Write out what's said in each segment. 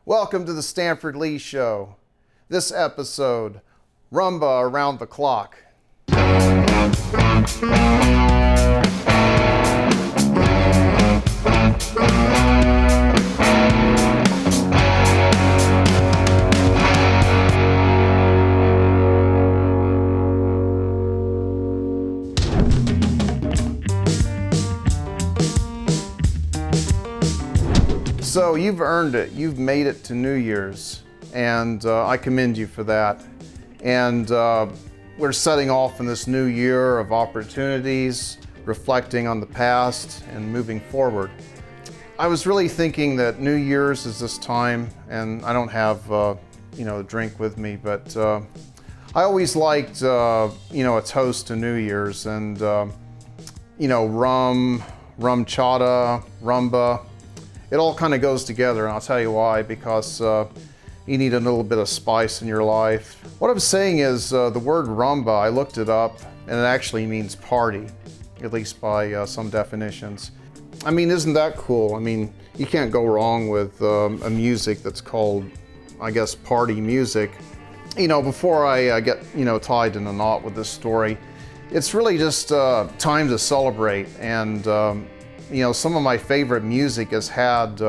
Welcome to the Stanford Lee Show. This episode, Rumba Around the Clock. So you've earned it. You've made it to New Year's, and I commend you for that. And we're setting off in this new year of opportunities, reflecting on the past and moving forward. I was really thinking that New Year's is this time, and I don't have a drink with me, but I always liked a toast to New Year's, and rum, rum-chata, rumba. It all kind of goes together, and I'll tell you why, because you need a little bit of spice in your life. What I'm saying is the word rumba, I looked it up, and it actually means party, at least by some definitions. I mean, isn't that cool? I mean, you can't go wrong with a music that's called, I guess, party music. Before I get, tied in a knot with this story, it's really just time to celebrate, and some of my favorite music has had,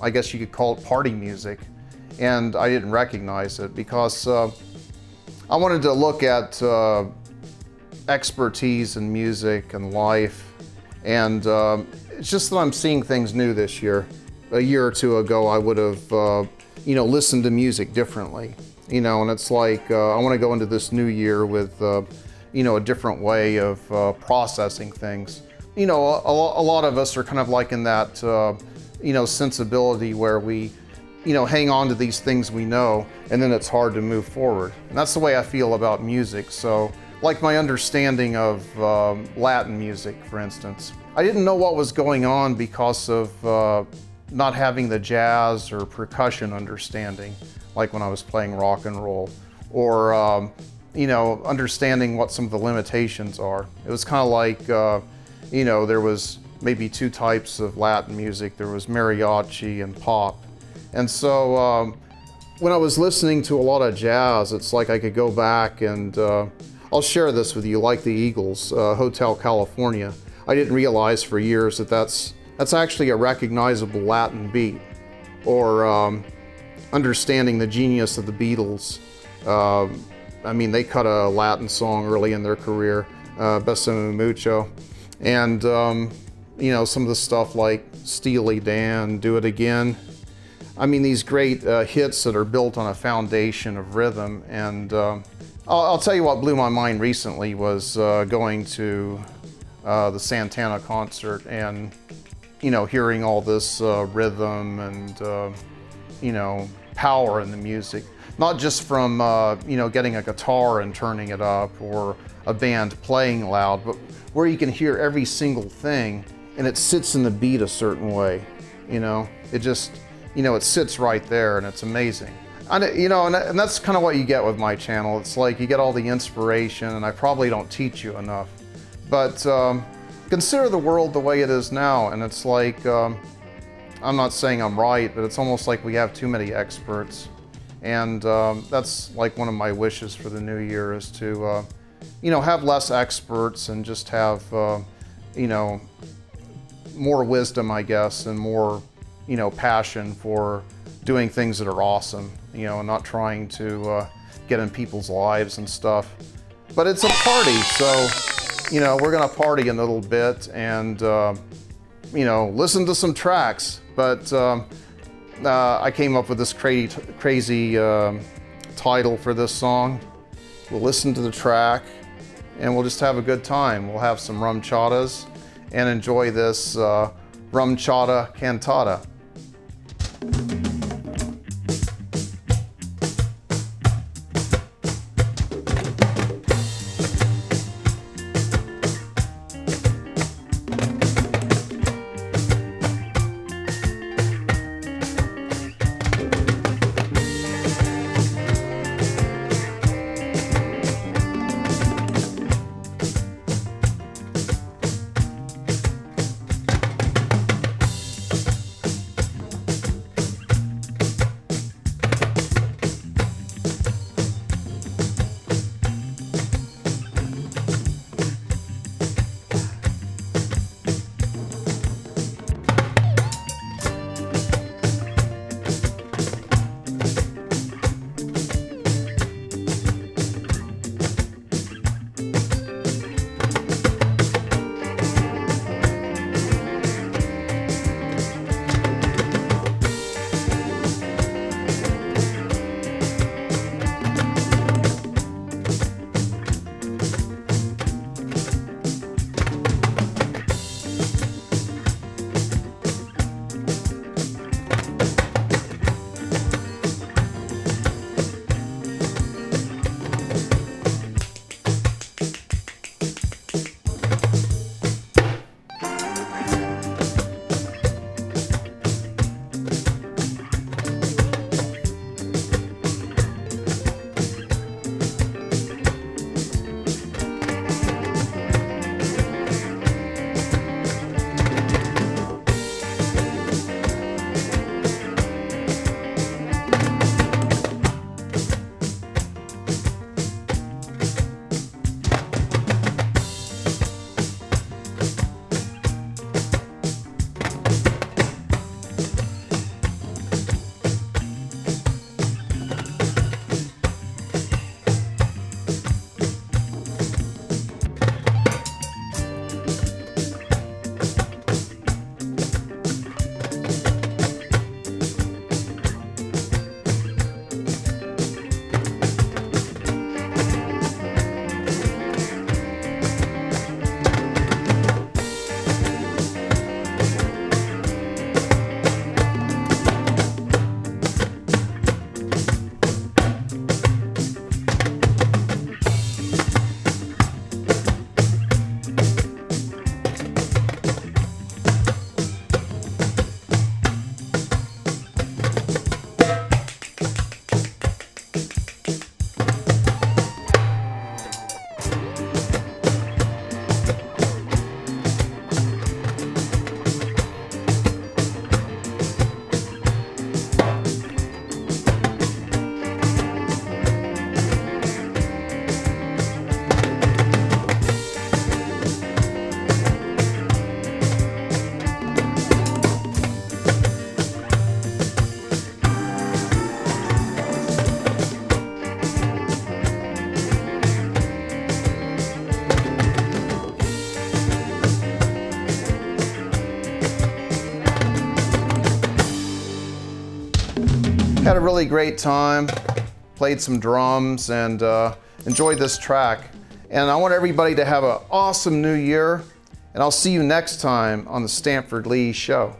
I guess you could call it party music, and I didn't recognize it because I wanted to look at expertise in music and life, and it's just that I'm seeing things new this year. A year or two ago, I would have, listened to music differently, and it's like I want to go into this new year with, a different way of processing things. A lot of us are kind of like in that, sensibility where we, hang on to these things we know, and then it's hard to move forward. And that's the way I feel about music. So, like my understanding of Latin music, for instance. I didn't know what was going on because of not having the jazz or percussion understanding, like when I was playing rock and roll, or, understanding what some of the limitations are. It was kind of like, there was maybe two types of Latin music. There was mariachi and pop. And so when I was listening to a lot of jazz, it's like I could go back and I'll share this with you, like the Eagles, Hotel California. I didn't realize for years that that's actually a recognizable Latin beat, or understanding the genius of the Beatles. They cut a Latin song early in their career, Besame Mucho. And, some of the stuff like Steely Dan, Do It Again. I mean, these great hits that are built on a foundation of rhythm. And I'll tell you what blew my mind recently was going to the Santana concert and, hearing all this rhythm and, power in the music. Not just from, getting a guitar and turning it up, or a band playing loud, but where you can hear every single thing and it sits in the beat a certain way. It just, it sits right there, and it's amazing. And that's kind of what you get with my channel. It's like you get all the inspiration, and I probably don't teach you enough. But consider the world the way it is now, and it's like, I'm not saying I'm right, but it's almost like we have too many experts. And that's like one of my wishes for the new year, is to have less experts and just have, more wisdom, I guess, and more, passion for doing things that are awesome, and not trying to get in people's lives and stuff. But it's a party, so, we're gonna party a little bit and, listen to some tracks. But I came up with this crazy title for this song. We'll listen to the track, and we'll just have a good time. We'll have some rum-chatas and enjoy this Rum-Chata-Cantata. Had a really great time, played some drums, and enjoyed this track. And I want everybody to have an awesome new year, and I'll see you next time on the Stanford Lee Show.